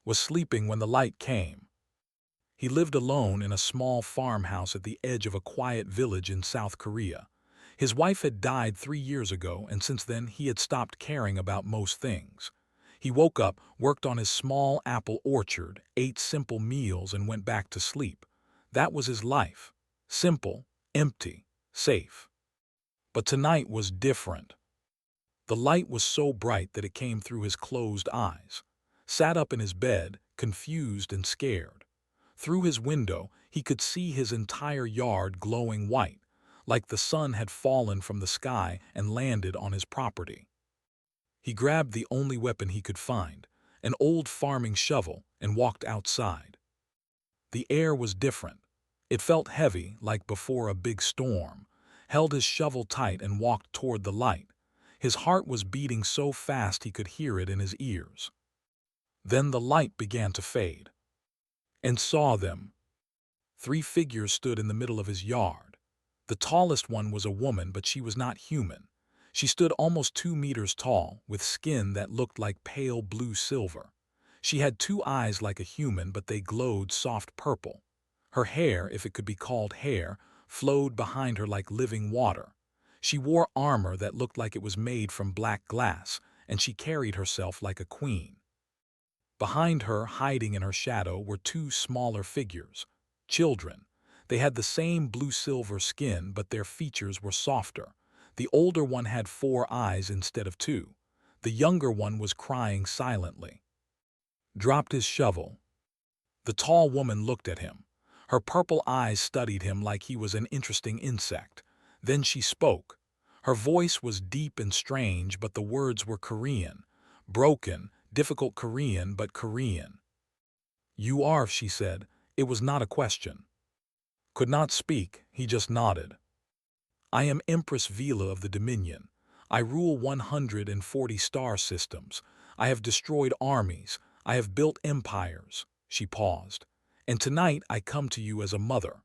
was sleeping when the light came. He lived alone in a small farmhouse at the edge of a quiet village in South Korea. His wife had died 3 years ago, and since then he had stopped caring about most things. He woke up, worked on his small apple orchard, ate simple meals, and went back to sleep. That was his life. Simple, empty, safe. But tonight was different. The light was so bright that it came through his closed eyes. Sat up in his bed, confused and scared. Through his window, he could see his entire yard glowing white, like the sun had fallen from the sky and landed on his property. He grabbed the only weapon he could find, an old farming shovel, and walked outside. The air was different. It felt heavy, like before a big storm. Held his shovel tight and walked toward the light. His heart was beating so fast he could hear it in his ears. Then the light began to fade. And saw them. 3 figures stood in the middle of his yard. The tallest one was a woman, but she was not human. She stood almost 2 meters tall, with skin that looked like pale blue silver. She had 2 eyes like a human, but they glowed soft purple. Her hair, if it could be called hair, flowed behind her like living water. She wore armor that looked like it was made from black glass, and she carried herself like a queen. Behind her, hiding in her shadow, were 2 smaller figures, children. They had the same blue-silver skin, but their features were softer. The older one had 4 eyes instead of 2. The younger one was crying silently. Dropped his shovel. The tall woman looked at him. Her purple eyes studied him like he was an interesting insect. Then she spoke. Her voice was deep and strange, but the words were Korean. Broken, difficult Korean, but Korean. "You are," she said. It was not a question. Could not speak, he just nodded. "I am Empress Vila of the Dominion. I rule 140 star systems. I have destroyed armies. I have built empires." She paused. "And tonight I come to you as a mother."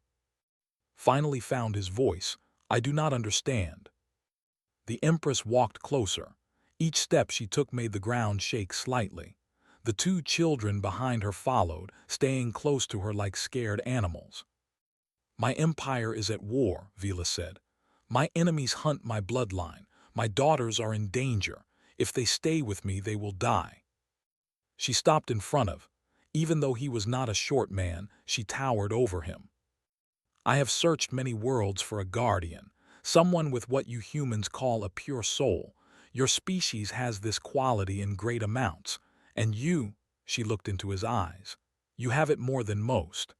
Finally found his voice. "I do not understand." The Empress walked closer. Each step she took made the ground shake slightly. The 2 children behind her followed, staying close to her like scared animals. "My empire is at war," Vila said. "My enemies hunt my bloodline. My daughters are in danger. If they stay with me, they will die." She stopped in front of. Even though he was not a short man, she towered over him. "I have searched many worlds for a guardian, someone with what you humans call a pure soul. Your species has this quality in great amounts, and you," she looked into his eyes, "you have it more than most."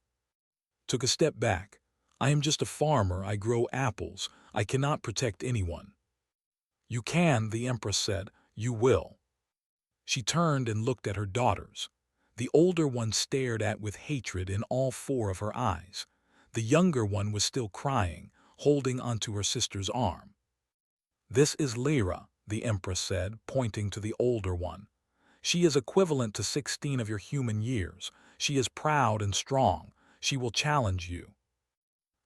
Took a step back. "I am just a farmer. I grow apples. I cannot protect anyone." "You can," the Empress said. "You will." She turned and looked at her daughters. The older one stared at with hatred in all 4 of her eyes. The younger one was still crying, holding onto her sister's arm. "This is Lyra," the Empress said, pointing to the older one. "She is equivalent to 16 of your human years. She is proud and strong. She will challenge you."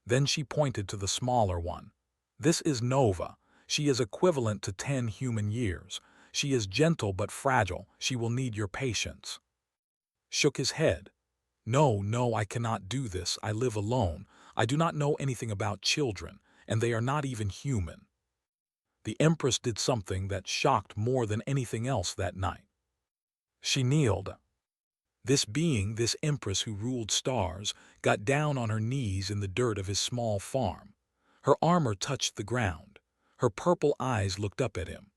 Then she pointed to the smaller one. "This is Nova. She is equivalent to 10 human years. She is gentle but fragile. She will need your patience." Shook his head. "No, no, I cannot do this. I live alone. I do not know anything about children, and they are not even human." The Empress did something that shocked more than anything else that night. She kneeled. This being, this Empress who ruled stars, got down on her knees in the dirt of his small farm. Her armor touched the ground. Her purple eyes looked up at him.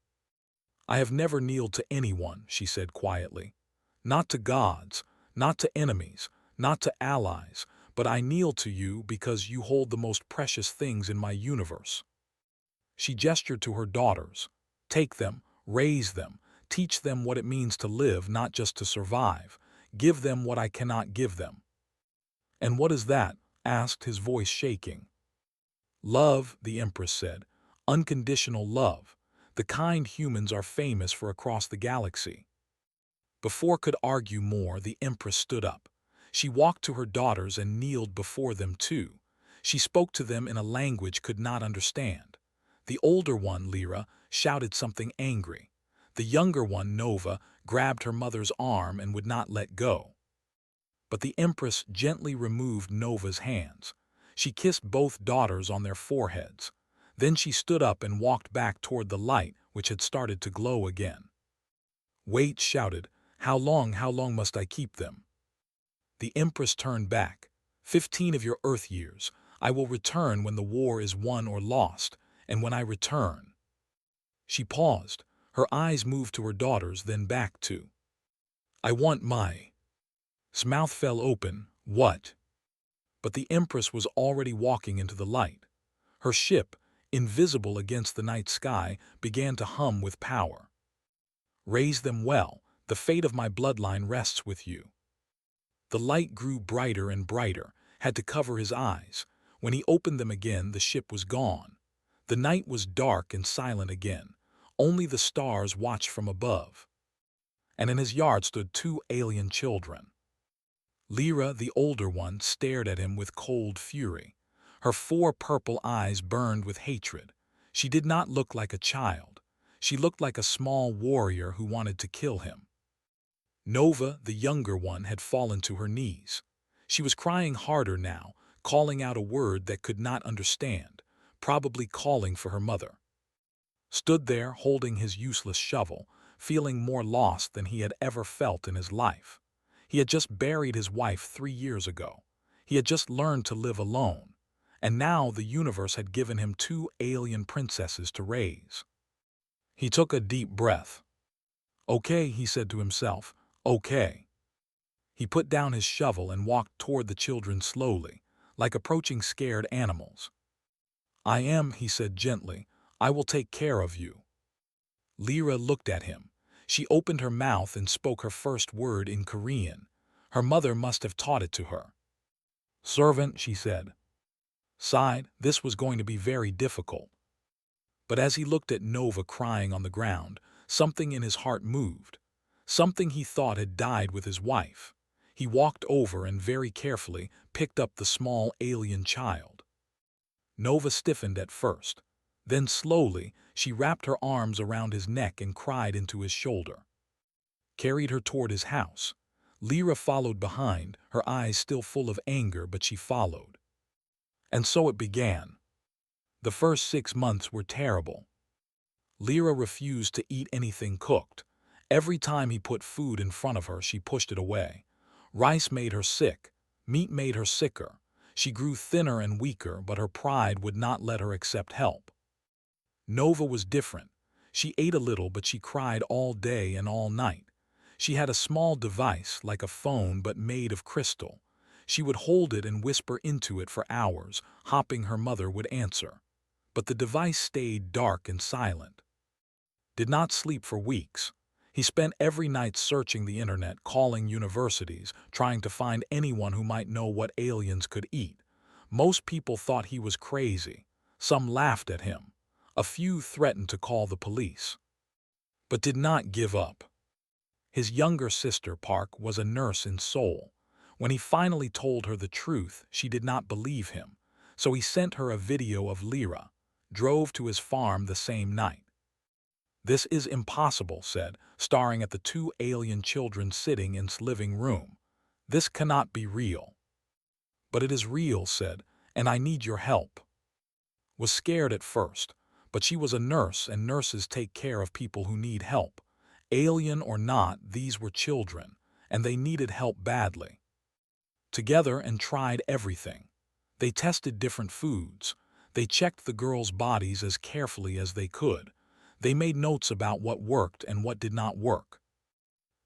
"I have never kneeled to anyone," she said quietly. "Not to gods, not to enemies, not to allies, but I kneel to you because you hold the most precious things in my universe." She gestured to her daughters. "Take them, raise them, teach them what it means to live, not just to survive. Give them what I cannot give them." "And what is that?" asked his voice shaking. "Love," the Empress said. "Unconditional love. The kind humans are famous for across the galaxy." Before could argue more, the Empress stood up. She walked to her daughters and kneeled before them too. She spoke to them in a language could not understand. The older one, Lyra, shouted something angry. The The younger one, Nova, grabbed her mother's arm and would not let go. But the Empress gently removed Nova's hands. She kissed both daughters on their foreheads. Then she stood up and walked back toward the light, which had started to glow again. Wait, shouted, how long must I keep them? The Empress turned back. 15 of your Earth years. I will return when the war is won or lost, and when I return. She paused. Her eyes moved to her daughters, then back to. I want my. His mouth fell open. What? But the Empress was already walking into the light. Her ship, invisible against the night sky, began to hum with power. Raise them well. The fate of my bloodline rests with you. The light grew brighter and brighter, had to cover his eyes. When he opened them again, the ship was gone. The night was dark and silent again. Only the stars watched from above. And in his yard stood 2 alien children. Lyra, the older one, stared at him with cold fury. Her 4 purple eyes burned with hatred. She did not look like a child. She looked like a small warrior who wanted to kill him. Nova, the younger one, had fallen to her knees. She was crying harder now, calling out a word that could not understand, probably calling for her mother. Stood there holding his useless shovel, feeling more lost than he had ever felt in his life. He had just buried his wife 3 years ago. He had just learned to live alone. And now the universe had given him 2 alien princesses to raise. He took a deep breath. Okay, he said to himself, okay. He put down his shovel and walked toward the children slowly, like approaching scared animals. I am, he said gently, I will take care of you. Lyra looked at him. She opened her mouth and spoke her first word in Korean. Her mother must have taught it to her. Servant, she said. Sighed, this was going to be very difficult. But as he looked at Nova crying on the ground, something in his heart moved. Something he thought had died with his wife. He walked over and very carefully picked up the small alien child. Nova stiffened at first. Then slowly, she wrapped her arms around his neck and cried into his shoulder. Carried her toward his house. Lyra followed behind, her eyes still full of anger, but she followed. And so it began. The first 6 months were terrible. Lyra refused to eat anything cooked. Every time he put food in front of her, she pushed it away. Rice made her sick. Meat made her sicker. She grew thinner and weaker, but her pride would not let her accept help. Nova was different. She ate a little, but she cried all day and all night. She had a small device, like a phone, but made of crystal. She would hold it and whisper into it for hours, hoping her mother would answer. But the device stayed dark and silent. Did not sleep for weeks. He spent every night searching the internet, calling universities, trying to find anyone who might know what aliens could eat. Most people thought he was crazy. Some laughed at him. A few threatened to call the police. But did not give up. His younger sister, Park, was a nurse in Seoul. When he finally told her the truth, she did not believe him. So he sent her a video of Lyra, drove to his farm the same night. This is impossible, said, staring at the 2 alien children sitting in his living room. This cannot be real. But it is real, said, and I need your help. Was scared at first, but she was a nurse and nurses take care of people who need help. Alien or not, these were children, and they needed help badly. Together and tried everything. They tested different foods. They checked the girls' bodies as carefully as they could. They made notes about what worked and what did not work.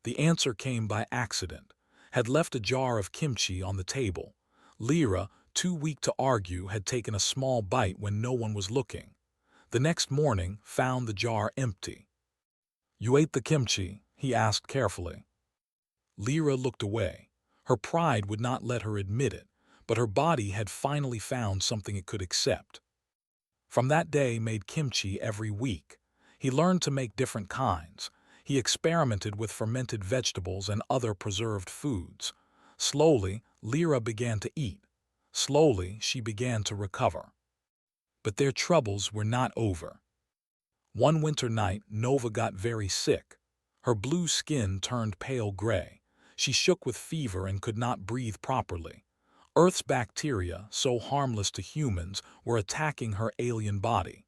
The answer came by accident. Had left a jar of kimchi on the table. Lyra, too weak to argue, had taken a small bite when no one was looking. The next morning, found the jar empty. You ate the kimchi? He asked carefully. Lyra looked away. Her pride would not let her admit it, but her body had finally found something it could accept. From that day, made kimchi every week. He learned to make different kinds. He experimented with fermented vegetables and other preserved foods. Slowly, Lyra began to eat. Slowly, she began to recover. But their troubles were not over. One winter night, Nova got very sick. Her blue skin turned pale gray. She shook with fever and could not breathe properly. Earth's bacteria, so harmless to humans, were attacking her alien body.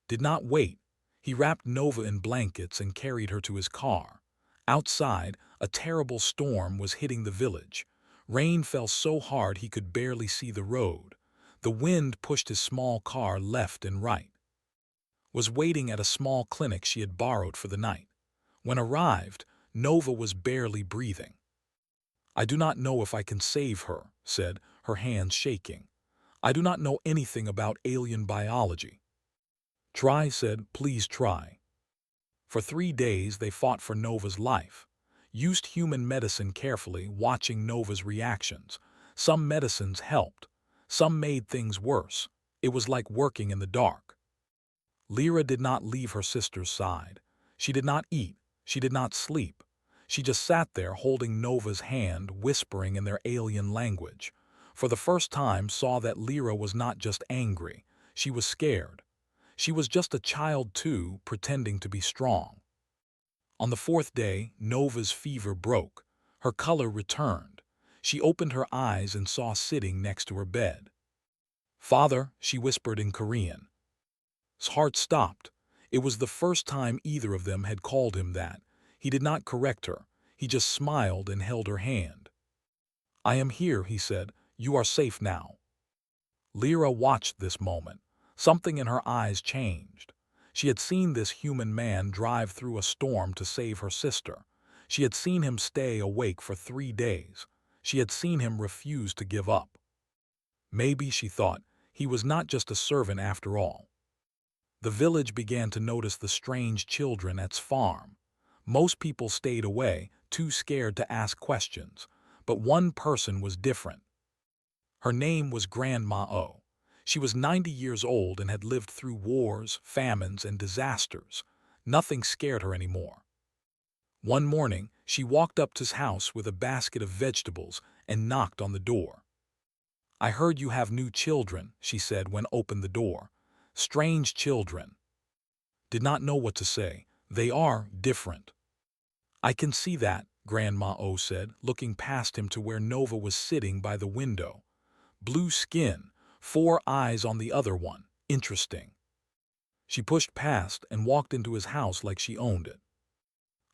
Did not wait. He wrapped Nova in blankets and carried her to his car. Outside, a terrible storm was hitting the village. Rain fell so hard he could barely see the road. The wind pushed his small car left and right. Was waiting at a small clinic she had borrowed for the night. When arrived, Nova was barely breathing. "I do not know if I can save her," said, her hands shaking. "I do not know anything about alien biology." "Try," said, "please try." For 3 days they fought for Nova's life. Used human medicine carefully, watching Nova's reactions. Some medicines helped. Some made things worse. It was like working in the dark. Lyra did not leave her sister's side. She did not eat. She did not sleep. She just sat there holding Nova's hand, whispering in their alien language. For the first time saw that Lyra was not just angry. She was scared. She was just a child too, pretending to be strong. On the 4th day, Nova's fever broke. Her color returned. She opened her eyes and saw sitting next to her bed. "Father," she whispered in Korean. His heart stopped. It was the first time either of them had called him that. He did not correct her. He just smiled and held her hand. "I am here," he said. "You are safe now." Lyra watched this moment. Something in her eyes changed. She had seen this human man drive through a storm to save her sister. She had seen him stay awake for 3 days. She had seen him refuse to give up. Maybe, she thought, he was not just a servant after all. The village began to notice the strange children at its farm. Most people stayed away, too scared to ask questions. But one person was different. Her name was Grandma O. She was 90 years old and had lived through wars, famines, and disasters. Nothing scared her anymore. One morning, she walked up to his house with a basket of vegetables and knocked on the door. "I heard you have new children," she said when opened the door. "Strange children." Did not know what to say. "They are different." "I can see that," Grandma O said, looking past him to where Nova was sitting by the window. Blue skin, 4 eyes on the other one. Interesting. She pushed past and walked into his house like she owned it.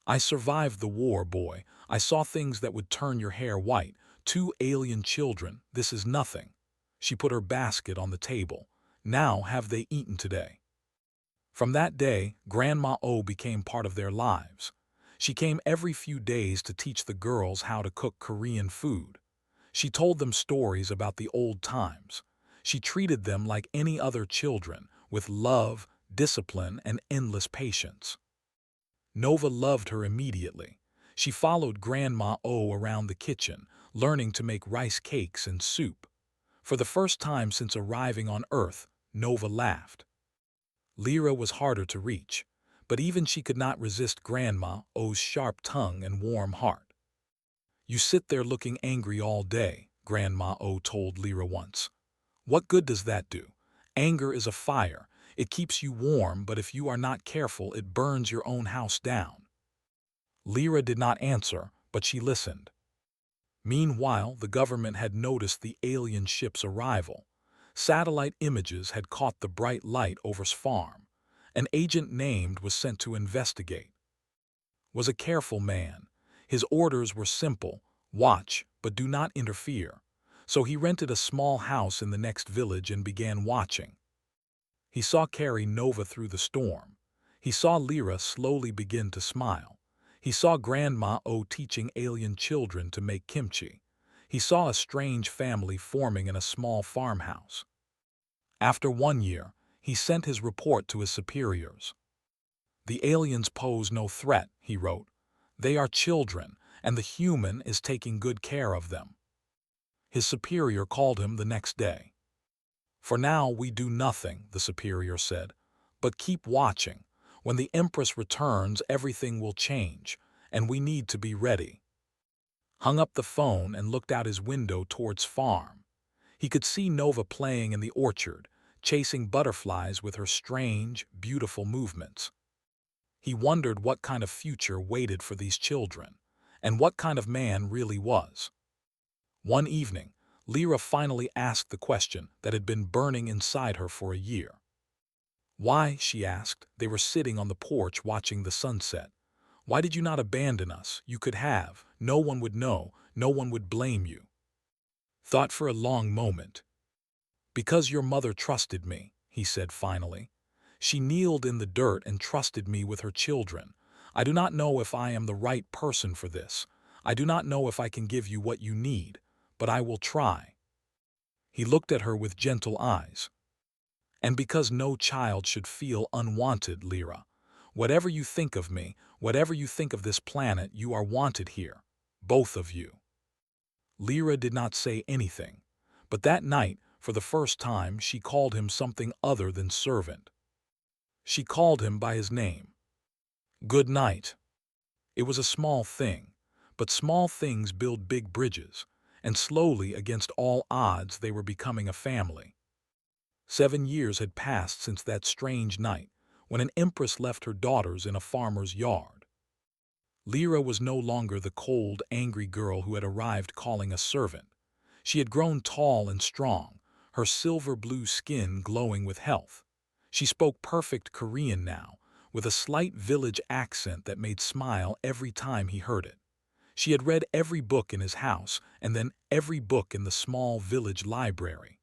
"I survived the war, boy. I saw things that would turn your hair white. 2 alien children. This is nothing." She put her basket on the table. "Now have they eaten today?" From that day, Grandma O became part of their lives. She came every few days to teach the girls how to cook Korean food. She told them stories about the old times. She treated them like any other children, with love, discipline, and endless patience. Nova loved her immediately. She followed Grandma O around the kitchen, learning to make rice cakes and soup. For the first time since arriving on Earth, Nova laughed. Lyra was harder to reach, but even she could not resist Grandma O's sharp tongue and warm heart. "You sit there looking angry all day," Grandma O told Lyra once. "What good does that do? Anger is a fire. It keeps you warm, but if you are not careful, it burns your own house down." Lyra did not answer, but she listened. Meanwhile, the government had noticed the alien ship's arrival. Satellite images had caught the bright light over his farm. An agent named was sent to investigate. Was a careful man. His orders were simple: watch, but do not interfere. So he rented a small house in the next village and began watching. He saw carry Nova through the storm. He saw Lyra slowly begin to smile. He saw Grandma O teaching alien children to make kimchi. He saw a strange family forming in a small farmhouse. After 1 year, he sent his report to his superiors. "The aliens pose no threat," he wrote. "They are children, and the human is taking good care of them." His superior called him the next day. "For now we do nothing," the superior said, "but keep watching. When the Empress returns, everything will change, and we need to be ready." Hung up the phone and looked out his window towards farm. He could see Nova playing in the orchard, chasing butterflies with her strange, beautiful movements. He wondered what kind of future waited for these children, and what kind of man really was. One evening, Lyra finally asked the question that had been burning inside her for a year. Why, she asked, they were sitting on the porch watching the sunset. Why did you not abandon us? You could have. No one would know. No one would blame you. Thought for a long moment. Because your mother trusted me, he said finally. She kneeled in the dirt and trusted me with her children. I do not know if I am the right person for this. I do not know if I can give you what you need, but I will try. He looked at her with gentle eyes. And because no child should feel unwanted, Lyra, whatever you think of me, whatever you think of this planet, you are wanted here, both of you. Lyra did not say anything, but that night, for the first time, she called him something other than servant. She called him by his name. Good night. It was a small thing, but small things build big bridges, and slowly, against all odds, they were becoming a family. 7 years had passed since that strange night, when an empress left her daughters in a farmer's yard. Lyra was no longer the cold, angry girl who had arrived calling a servant. She had grown tall and strong, her silver-blue skin glowing with health. She spoke perfect Korean now, with a slight village accent that made smile every time he heard it. She had read every book in his house, and then every book in the small village library.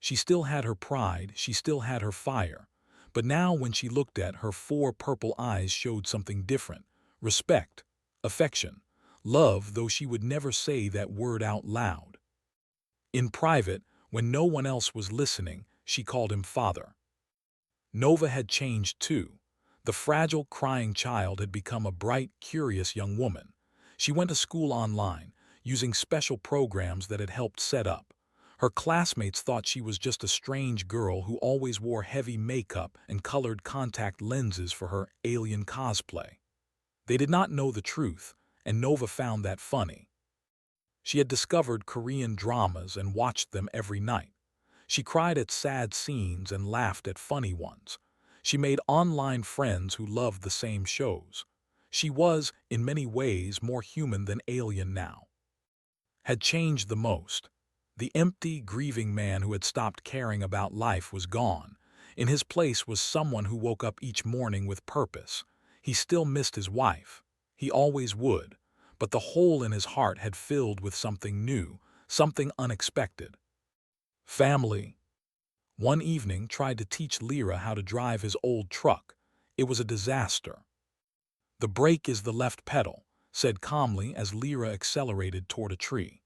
She still had her pride, she still had her fire, but now when she looked at her 4 purple eyes showed something different: respect, affection, love, though she would never say that word out loud. In private, when no one else was listening, she called him father. Nova had changed too. The fragile, crying child had become a bright, curious young woman. She went to school online, using special programs that had helped set up. Her classmates thought she was just a strange girl who always wore heavy makeup and colored contact lenses for her alien cosplay. They did not know the truth, and Nova found that funny. She had discovered Korean dramas and watched them every night. She cried at sad scenes and laughed at funny ones. She made online friends who loved the same shows. She was, in many ways, more human than alien now. Had changed the most. The empty, grieving man who had stopped caring about life was gone. In his place was someone who woke up each morning with purpose. He still missed his wife. He always would. But the hole in his heart had filled with something new, something unexpected. Family. One evening tried to teach Lyra how to drive his old truck. It was a disaster. The brake is the left pedal, said calmly as Lyra accelerated toward a tree.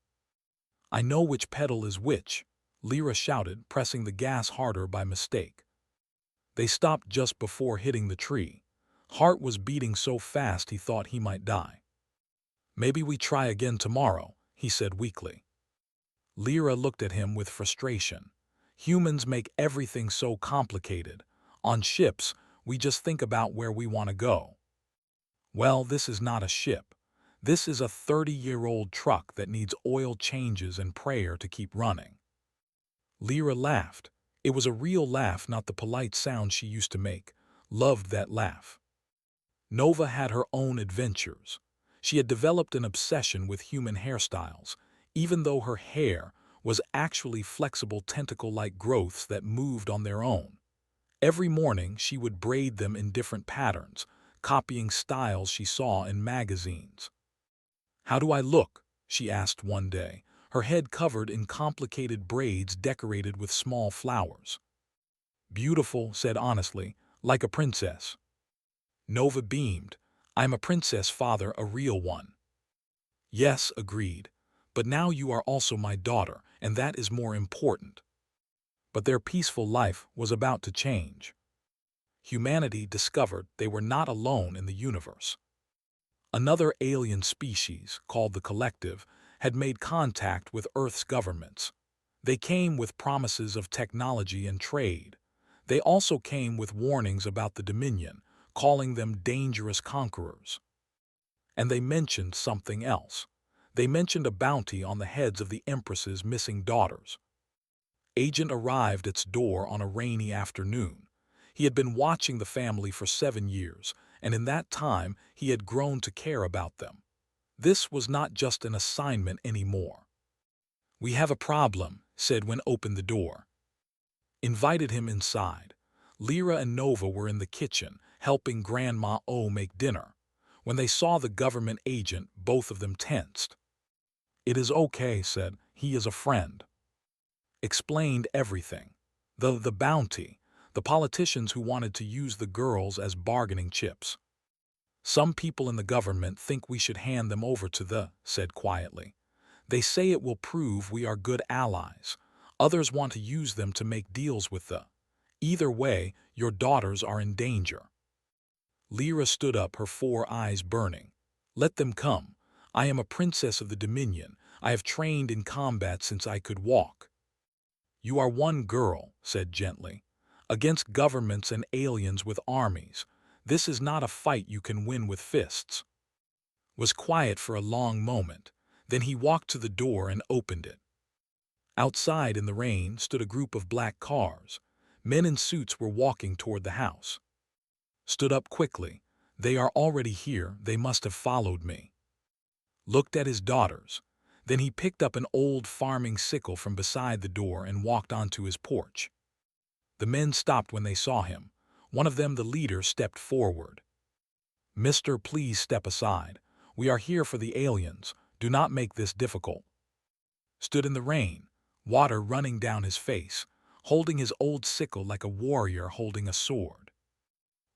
I know which pedal is which, Lyra shouted, pressing the gas harder by mistake. They stopped just before hitting the tree. Heart was beating so fast he thought he might die. Maybe we try again tomorrow, he said weakly. Lyra looked at him with frustration. Humans make everything so complicated. On ships, we just think about where we want to go. Well, this is not a ship. This is a 30-year-old truck that needs oil changes and prayer to keep running. Lyra laughed. It was a real laugh, not the polite sound she used to make. Loved that laugh. Nova had her own adventures. She had developed an obsession with human hairstyles, even though her hair was actually flexible tentacle-like growths that moved on their own. Every morning she would braid them in different patterns, copying styles she saw in magazines. How do I look? She asked one day, her head covered in complicated braids decorated with small flowers. Beautiful, said honestly, like a princess. Nova beamed. I'm a princess, father, a real one. Yes, agreed. But now you are also my daughter, and that is more important. But their peaceful life was about to change. Humanity discovered they were not alone in the universe. Another alien species, called the Collective, had made contact with Earth's governments. They came with promises of technology and trade. They also came with warnings about the Dominion, calling them dangerous conquerors. And they mentioned something else. They mentioned a bounty on the heads of the Empress's missing daughters. Agent arrived at its door on a rainy afternoon. He had been watching the family for 7 years, and in that time he had grown to care about them. This was not just an assignment anymore. "We have a problem," said when opened the door. Invited him inside. Lyra and Nova were in the kitchen, helping Grandma O make dinner. When they saw the government agent, both of them tensed. "It is okay," said. "He is a friend." Explained everything. The bounty, the politicians who wanted to use the girls as bargaining chips. "Some people in the government think we should hand them over to said quietly. "They say it will prove we are good allies. Others want to use them to make deals with Either way, your daughters are in danger." Lyra stood up, her 4 eyes burning. "Let them come. I am a princess of the Dominion. I have trained in combat since I could walk." "You are one girl," said gently, "against governments and aliens with armies. This is not a fight you can win with fists." Was quiet for a long moment. Then he walked to the door and opened it. Outside in the rain stood a group of black cars. Men in suits were walking toward the house. Stood up quickly. "They are already here. They must have followed me." Looked at his daughters. Then he picked up an old farming sickle from beside the door and walked onto his porch. The men stopped when they saw him. One of them, the leader, stepped forward. "Mister, please step aside. We are here for the aliens. Do not make this difficult." Stood in the rain, water running down his face, holding his old sickle like a warrior holding a sword.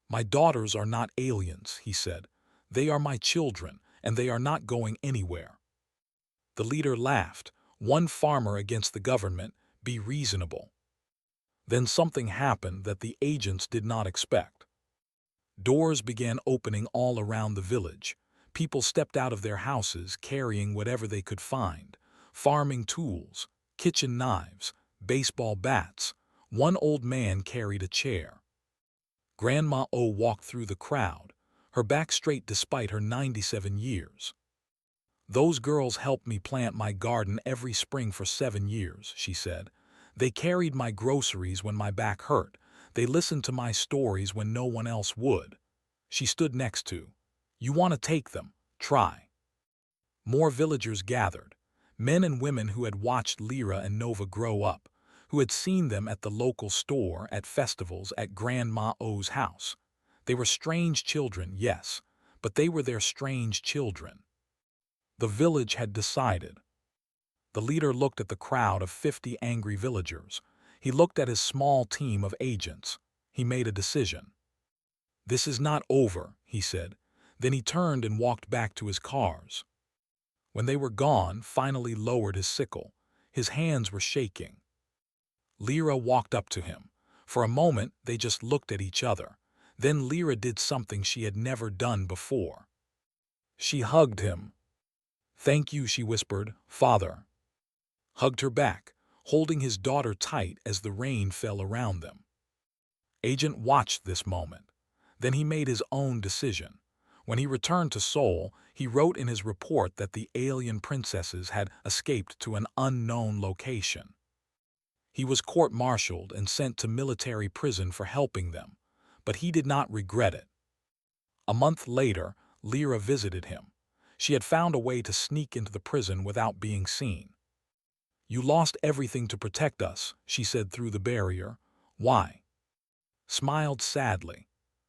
"My daughters are not aliens," he said. "They are my children, and they are not going anywhere." The leader laughed. "One farmer against the government. Be reasonable." Then something happened that the agents did not expect. Doors began opening all around the village. People stepped out of their houses carrying whatever they could find. Farming tools, kitchen knives, baseball bats. One old man carried a chair. Grandma O walked through the crowd, her back straight despite her 97 years. "Those girls helped me plant my garden every spring for 7 years," she said. "They carried my groceries when my back hurt. They listened to my stories when no one else would." She stood next to. "You want to take them? Try." More villagers gathered. Men and women who had watched Lyra and Nova grow up, who had seen them at the local store, at festivals, at Grandma O's house. They were strange children, yes, but they were their strange children. The village had decided. The leader looked at the crowd of 50 angry villagers. He looked at his small team of agents. He made a decision. "This is not over," he said. Then he turned and walked back to his cars. When they were gone, finally lowered his sickle. His hands were shaking. Lyra walked up to him. For a moment, they just looked at each other. Then Lyra did something she had never done before. She hugged him. "Thank you," she whispered, "Father." Hugged her back, holding his daughter tight as the rain fell around them. Agent watched this moment. Then he made his own decision. When he returned to Seoul, he wrote in his report that the alien princesses had escaped to an unknown location. He was court-martialed and sent to military prison for helping them, but he did not regret it. A month later, Lyra visited him. She had found a way to sneak into the prison without being seen. "You lost everything to protect us," she said through the barrier. "Why?" Smiled sadly.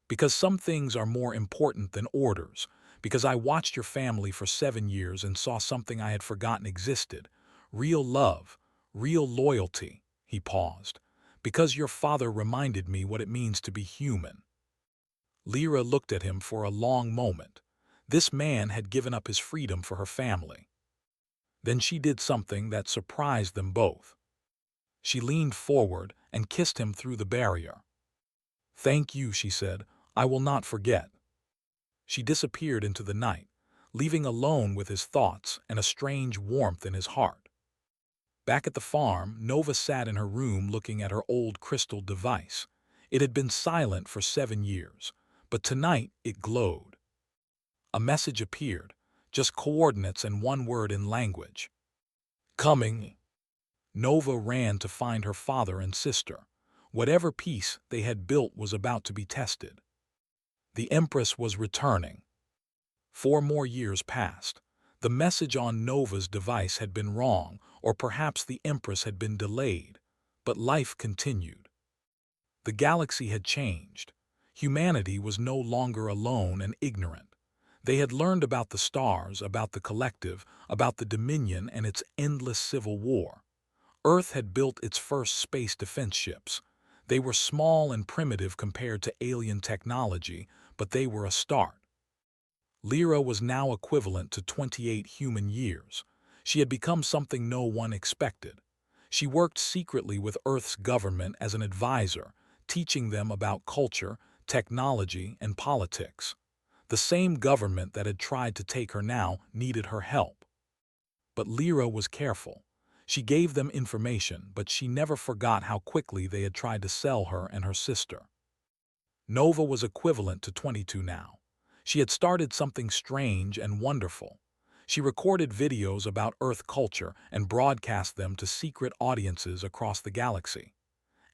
"Because some things are more important than orders. Because I watched your family for 7 years and saw something I had forgotten existed. Real love, real loyalty." He paused. "Because your father reminded me what it means to be human." Lyra looked at him for a long moment. This man had given up his freedom for her family. Then she did something that surprised them both. She leaned forward and kissed him through the barrier. "Thank you," she said. "I will not forget." She disappeared into the night, leaving alone with his thoughts and a strange warmth in his heart. Back at the farm, Nova sat in her room looking at her old crystal device. It had been silent for 7 years, but tonight it glowed. A message appeared, just coordinates and one word in language. "Coming." Nova ran to find her father and sister. Whatever peace they had built was about to be tested. The Empress was returning. 4 more years passed. The message on Nova's device had been wrong, or perhaps the Empress had been delayed, but life continued. The galaxy had changed. Humanity was no longer alone and ignorant. They had learned about the stars, about the collective, about the Dominion and its endless civil war. Earth had built its first space defense ships. They were small and primitive compared to alien technology, but they were a start. Lyra was now equivalent to 28 human years. She had become something no one expected. She worked secretly with Earth's government as an advisor, teaching them about culture, technology, and politics. The same government that had tried to take her now needed her help. But Lyra was careful. She gave them information, but she never forgot how quickly they had tried to sell her and her sister. Nova was equivalent to 22 now. She had started something strange and wonderful. She recorded videos about Earth culture and broadcast them to secret audiences across the galaxy.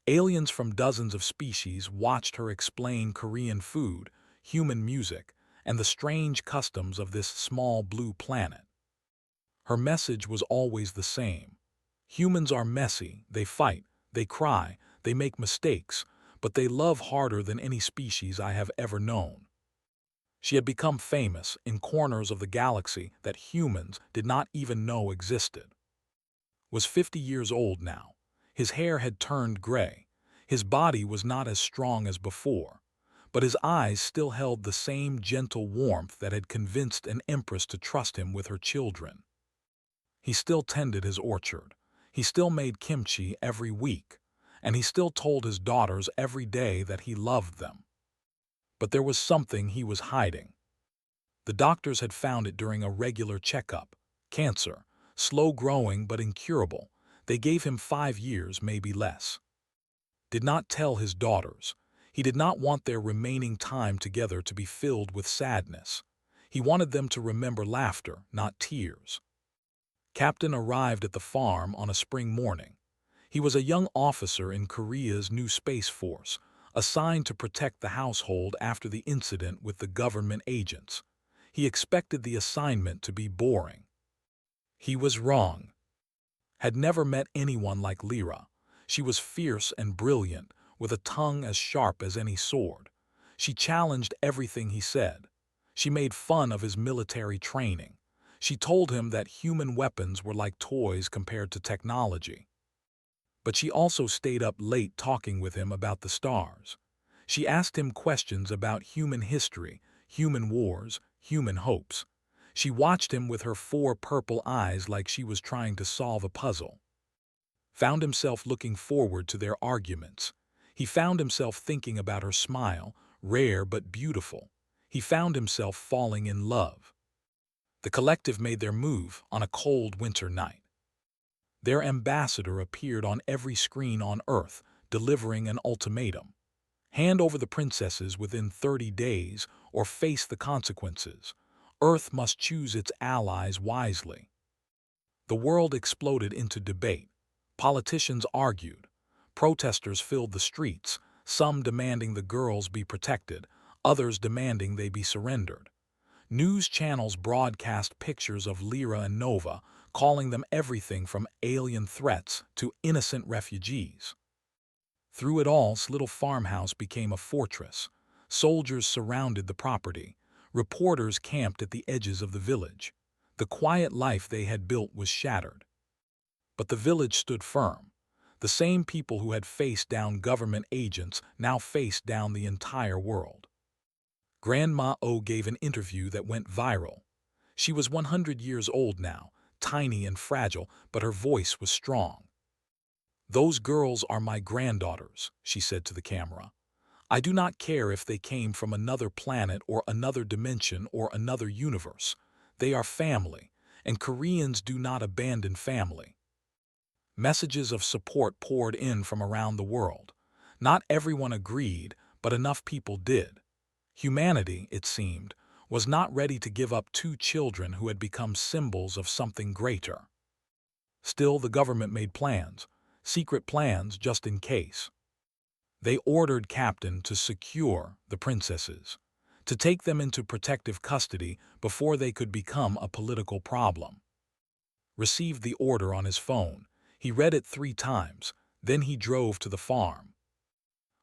Aliens from dozens of species watched her explain Korean food, human music, and the strange customs of this small blue planet. Her message was always the same. Humans are messy, they fight, they cry, they make mistakes, but they love harder than any species I have ever known. She had become famous in corners of the galaxy that humans did not even know existed. Was 50 years old now. His hair had turned gray. His body was not as strong as before, but his eyes still held the same gentle warmth that had convinced an empress to trust him with her children. He still tended his orchard. He still made kimchi every week, and he still told his daughters every day that he loved them. But there was something he was hiding. The doctors had found it during a regular checkup. Cancer, slow-growing but incurable. They gave him 5 years, maybe less. Did not tell his daughters. He did not want their remaining time together to be filled with sadness. He wanted them to remember laughter, not tears. Captain arrived at the farm on a spring morning. He was a young officer in Korea's new Space Force, assigned to protect the household after the incident with the government agents. He expected the assignment to be boring. He was wrong. Had never met anyone like Lyra. She was fierce and brilliant, with a tongue as sharp as any sword. She challenged everything he said. She made fun of his military training. She told him that human weapons were like toys compared to technology. But she also stayed up late talking with him about the stars. She asked him questions about human history, human wars, human hopes. She watched him with her 4 purple eyes like she was trying to solve a puzzle. Found himself looking forward to their arguments. He found himself thinking about her smile, rare but beautiful. He found himself falling in love. The collective made their move on a cold winter night. Their ambassador appeared on every screen on Earth, delivering an ultimatum. Hand over the princesses within 30 days or face the consequences. Earth must choose its allies wisely. The world exploded into debate. Politicians argued. Protesters filled the streets, some demanding the girls be protected, others demanding they be surrendered. News channels broadcast pictures of Lyra and Nova, calling them everything from alien threats to innocent refugees. Through it all, little farmhouse became a fortress. Soldiers surrounded the property. Reporters camped at the edges of the village. The quiet life they had built was shattered. But the village stood firm. The same people who had faced down government agents now faced down the entire world. Grandma O gave an interview that went viral. She was 100 years old now, tiny and fragile, but her voice was strong. "Those girls are my granddaughters," she said to the camera. "I do not care if they came from another planet or another dimension or another universe. They are family, and Koreans do not abandon family." Messages of support poured in from around the world. Not everyone agreed, but enough people did. Humanity, it seemed, was not ready to give up 2 children who had become symbols of something greater. Still, the government made plans, secret plans just in case. They ordered Captain to secure the princesses, to take them into protective custody before they could become a political problem. Received the order on his phone. He read it 3 times, then he drove to the farm.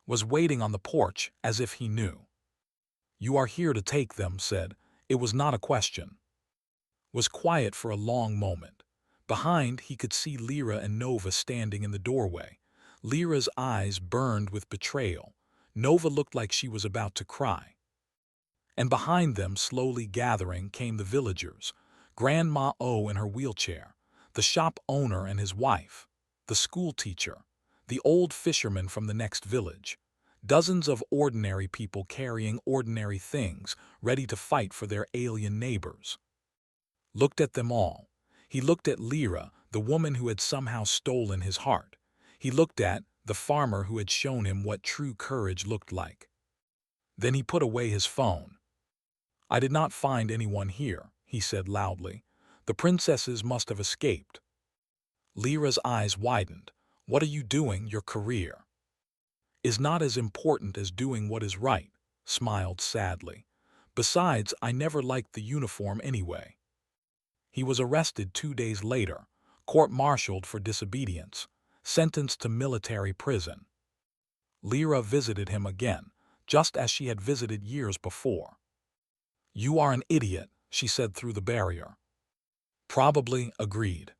Was waiting on the porch as if he knew. "You are here to take them," said. It was not a question. Was quiet for a long moment. Behind, he could see Lyra and Nova standing in the doorway. Lyra's eyes burned with betrayal. Nova looked like she was about to cry. And behind them, slowly gathering, came the villagers. Grandma O in her wheelchair, the shop owner and his wife, the school teacher, the old fisherman from the next village. Dozens of ordinary people carrying ordinary things, ready to fight for their alien neighbors. Looked at them all. He looked at Lyra, the woman who had somehow stolen his heart. He looked at the farmer who had shown him what true courage looked like. Then he put away his phone. "I did not find anyone here," he said loudly. "The princesses must have escaped." Lyra's eyes widened. "What are you doing? Your career is not as important as doing what is right," smiled sadly. "Besides, I never liked the uniform anyway." He was arrested 2 days later, court-martialed for disobedience, sentenced to military prison. Lyra visited him again, just as she had visited years before. "You are an idiot," she said through the barrier. "Probably," agreed.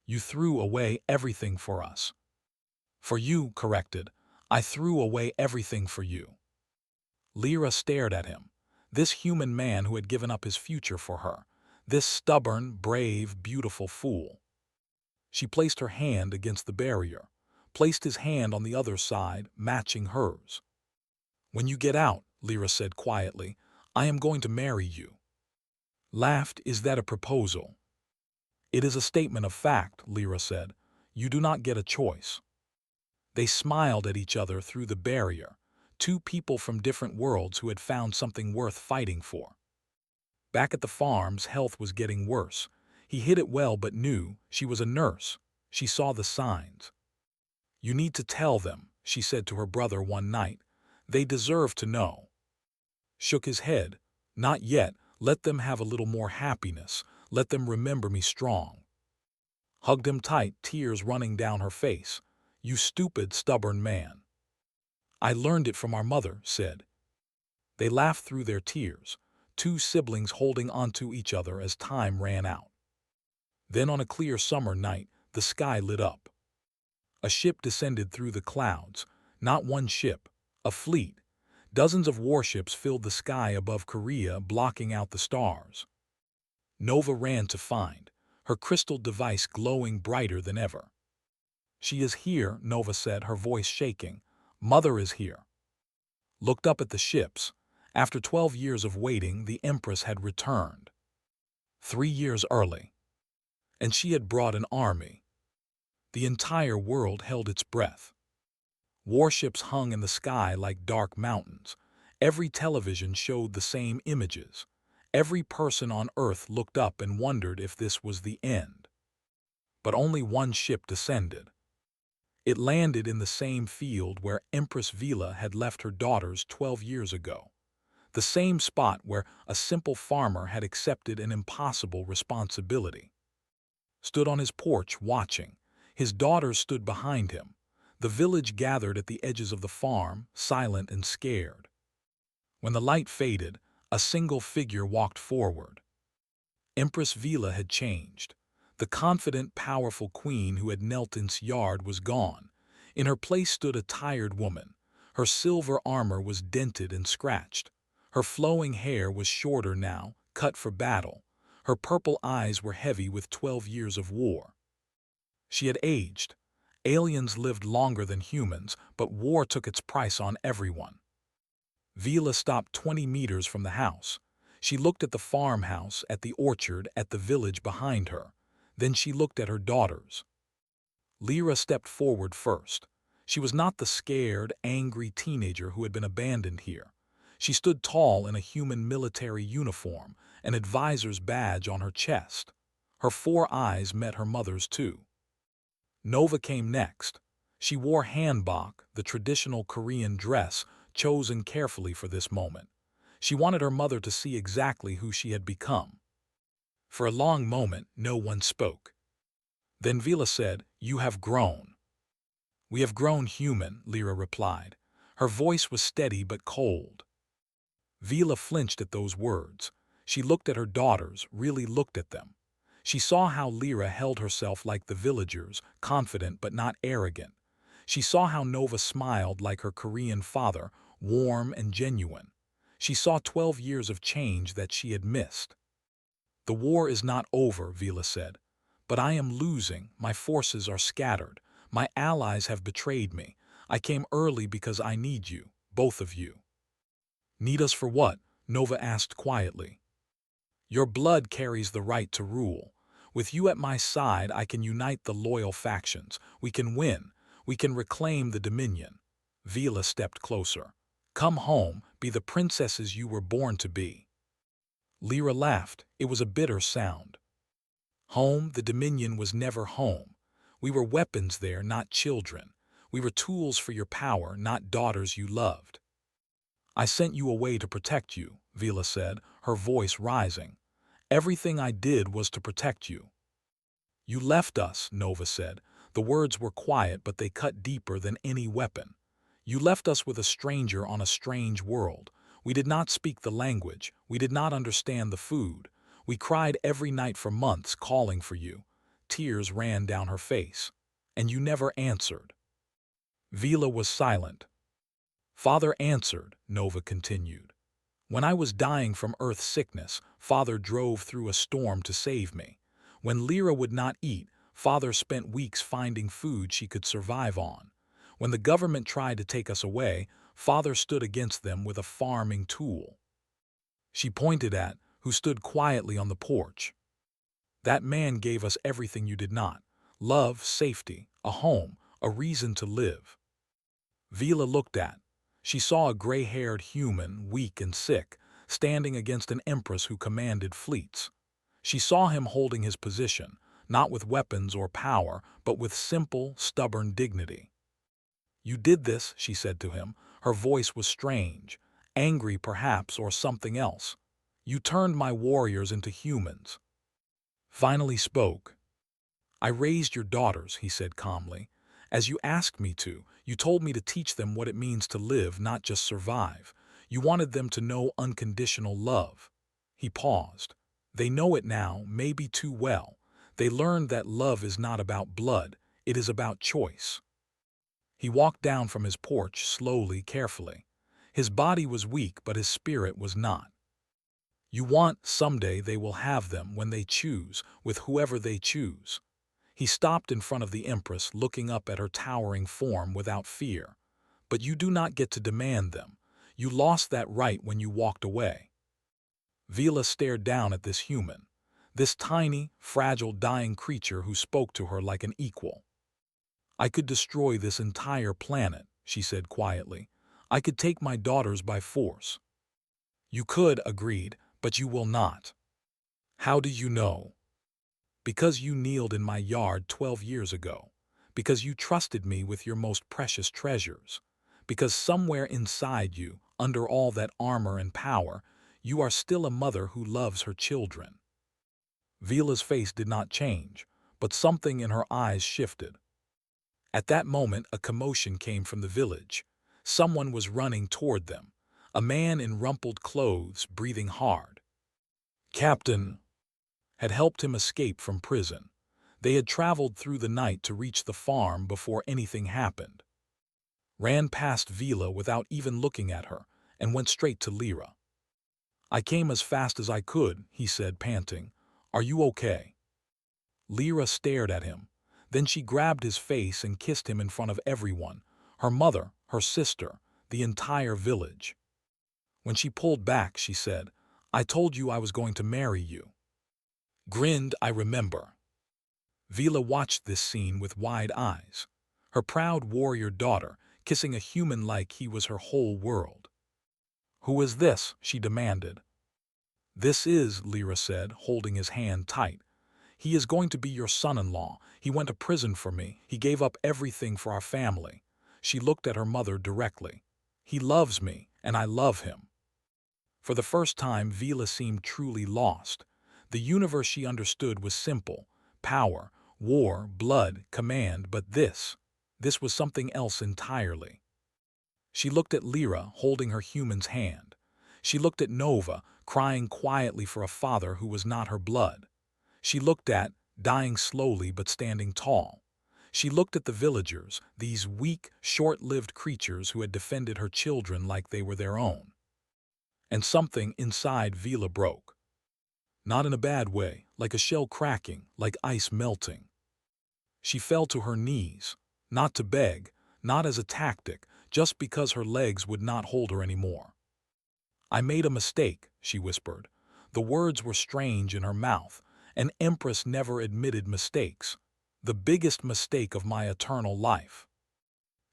"You threw away everything for us." "For you," corrected. "I threw away everything for you." Lyra stared at him, this human man who had given up his future for her, this stubborn, brave, beautiful fool. She placed her hand against the barrier, placed his hand on the other side, matching hers. "When you get out," Lyra said quietly, "I am going to marry you." Laughed. "Is that a proposal?" "It is a statement of fact," Lyra said. "You do not get a choice." They smiled at each other through the barrier, 2 people from different worlds who had found something worth fighting for. Back at the farm's health was getting worse. He hid it well but knew. She was a nurse. She saw the signs. "You need to tell them," she said to her brother one night. "They deserve to know." Shook his head. "Not yet. Let them have a little more happiness. Let them remember me strong." Hugged him tight, tears running down her face. "You stupid, stubborn man." "I learned it from our mother," said. They laughed through their tears, 2 siblings holding onto each other as time ran out. Then on a clear summer night, the sky lit up. A ship descended through the clouds. Not one ship, a fleet. Dozens of warships filled the sky above Korea, blocking out the stars. Nova ran to find, her crystal device glowing brighter than ever. "She is here," Nova said, her voice shaking. "Mother is here." Looked up at the ships. After 12 years of waiting, the Empress had returned. 3 years early. And she had brought an army. The entire world held its breath. Warships hung in the sky like dark mountains. Every television showed the same images. Every person on Earth looked up and wondered if this was the end. But only one ship descended. It landed in the same field where Empress Vila had left her daughters 12 years ago. The same spot where a simple farmer had accepted an impossible responsibility. Stood on his porch watching. His daughters stood behind him. The village gathered at the edges of the farm, silent and scared. When the light faded, a single figure walked forward. Empress Vila had changed. The confident, powerful queen who had knelt in yard was gone. In her place stood a tired woman. Her silver armor was dented and scratched. Her flowing hair was shorter now, cut for battle. Her purple eyes were heavy with 12 years of war. She had aged. Aliens lived longer than humans, but war took its price on everyone. Vila stopped 20 meters from the house. She looked at the farmhouse, at the orchard, at the village behind her. Then she looked at her daughters. Lyra stepped forward first. She was not the scared, angry teenager who had been abandoned here. She stood tall in a human military uniform, an advisor's badge on her chest. Her 4 eyes met her mother's too. Nova came next. She wore hanbok, the traditional Korean dress chosen carefully for this moment. She wanted her mother to see exactly who she had become. For a long moment, no one spoke. Then Vila said, "You have grown." "We have grown human," Lyra replied. Her voice was steady but cold. Vila flinched at those words. She looked at her daughters, really looked at them. She saw how Lyra held herself like the villagers, confident but not arrogant. She saw how Nova smiled like her Korean father, warm and genuine. She saw 12 years of change that she had missed. "The war is not over," Vila said. "But I am losing, my forces are scattered. My allies have betrayed me. I came early because I need you, both of you." "Need us for what?" Nova asked quietly. "Your blood carries the right to rule. With you at my side, I can unite the loyal factions. We can win. We can reclaim the Dominion." Vila stepped closer. "Come home, be the princesses you were born to be." Lyra laughed. It was a bitter sound. Home, the Dominion was never home. We were weapons there, not children. We were tools for your power, not daughters you loved. "I sent you away to protect you," Vila said, her voice rising. "Everything I did was to protect you." "You left us," Nova said. The words were quiet, but they cut deeper than any weapon. "You left us with a stranger on a strange world. We did not speak the language. We did not understand the food. We cried every night for months, calling for you." Tears ran down her face. "And you never answered." Vila was silent. "Father answered," Nova continued. "When I was dying from earth sickness, Father drove through a storm to save me. When Lyra would not eat, Father spent weeks finding food she could survive on. When the government tried to take us away, Father stood against them with a farming tool." She pointed at who stood quietly on the porch. "That man gave us everything you did not. Love, safety, a home, a reason to live." Vila looked at. She saw a gray-haired human, weak and sick, standing against an empress who commanded fleets. She saw him holding his position, not with weapons or power, but with simple, stubborn dignity. "You did this," she said to him. Her voice was strange, angry perhaps, or something else. "You turned my warriors into humans." Finally spoke. "I raised your daughters," he said calmly. "As you asked me to, you told me to teach them what it means to live, not just survive. You wanted them to know unconditional love." He paused. "They know it now, maybe too well. They learned that love is not about blood, it is about choice." He walked down from his porch slowly, carefully. His body was weak, but his spirit was not. "You want, someday they will have them when they choose, with whoever they choose." He stopped in front of the Empress, looking up at her towering form without fear. "But you do not get to demand them. You lost that right when you walked away." Vila stared down at this human, this tiny, fragile, dying creature who spoke to her like an equal. "I could destroy this entire planet," she said quietly. "I could take my daughters by force." "You could," agreed, "but you will not." "How do you know?" "Because you kneeled in my yard 12 years ago. Because you trusted me with your most precious treasures. Because somewhere inside you, under all that armor and power, you are still a mother who loves her children." Vila's face did not change, but something in her eyes shifted. At that moment, a commotion came from the village. Someone was running toward them. A man in rumpled clothes, breathing hard. Captain had helped him escape from prison. They had traveled through the night to reach the farm before anything happened. Ran past Vila without even looking at her, and went straight to Lyra. "I came as fast as I could," he said, panting. "Are you okay?" Lyra stared at him. Then she grabbed his face and kissed him in front of everyone, her mother, her sister, the entire village. When she pulled back, she said, "I told you I was going to marry you." Grinned, "I remember." Vila watched this scene with wide eyes. Her proud warrior daughter, kissing a human like he was her whole world. "Who is this?" she demanded. "This is," Lyra said, holding his hand tight. He is going to be your son-in-law. He went to prison for me. He gave up everything for our family. She looked at her mother directly. He loves me, and I love him. For the first time, Vila seemed truly lost. The universe she understood was simple: power, war, blood, command, but this was something else entirely. She looked at Lyra, holding her human's hand. She looked at Nova, crying quietly for a father who was not her blood. She looked at, dying slowly but standing tall. She looked at the villagers, these weak, short-lived creatures who had defended her children like they were their own. And something inside Vila broke. Not in a bad way, like a shell cracking, like ice melting. She fell to her knees, not to beg, not as a tactic, just because her legs would not hold her anymore. "I made a mistake," she whispered. The words were strange in her mouth. An empress never admitted mistakes. "The biggest mistake of my eternal life."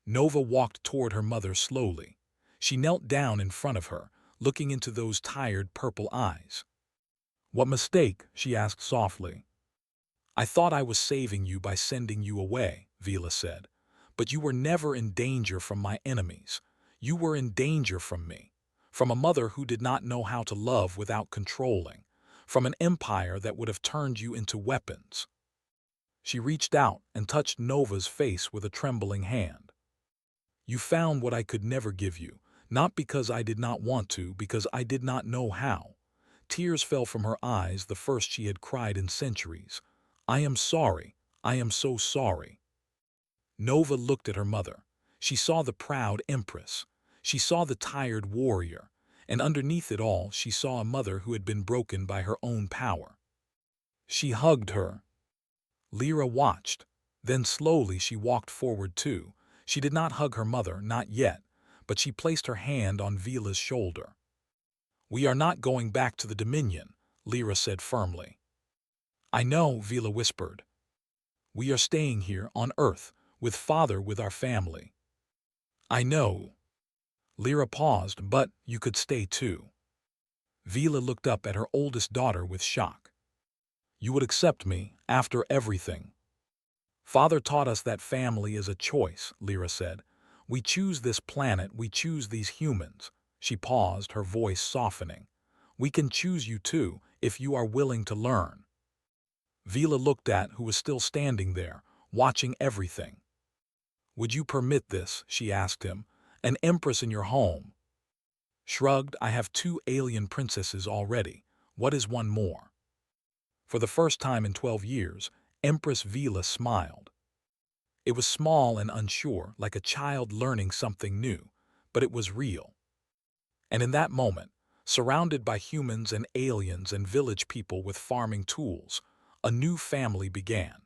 Nova walked toward her mother slowly. She knelt down in front of her, looking into those tired purple eyes. "What mistake?" she asked softly. "I thought I was saving you by sending you away," Vila said. "But you were never in danger from my enemies. You were in danger from me. From a mother who did not know how to love without controlling. From an empire that would have turned you into weapons." She reached out and touched Nova's face with a trembling hand. "You found what I could never give you, not because I did not want to, because I did not know how." Tears fell from her eyes, the first she had cried in centuries. "I am sorry. I am so sorry." Nova looked at her mother. She saw the proud empress. She saw the tired warrior. And underneath it all, she saw a mother who had been broken by her own power. She hugged her. Lyra watched. Then slowly she walked forward too. She did not hug her mother, not yet, but she placed her hand on Vila's shoulder. "We are not going back to the Dominion," Lyra said firmly. "I know," Vila whispered. "We are staying here, on Earth, with Father, with our family." "I know." Lyra paused, "But you could stay too." Vila looked up at her oldest daughter with shock. "You would accept me, after everything?" "Father taught us that family is a choice," Lyra said. "We choose this planet, we choose these humans." She paused, her voice softening. "We can choose you too, if you are willing to learn." Vila looked at who was still standing there, watching everything. "Would you permit this?" she asked him. "An empress in your home?" Shrugged. "I have 2 alien princesses already. What is one more?" For the first time in 12 years, Empress Vila smiled. It was small and unsure, like a child learning something new, but it was real. And in that moment, surrounded by humans and aliens and village people with farming tools, a new family began.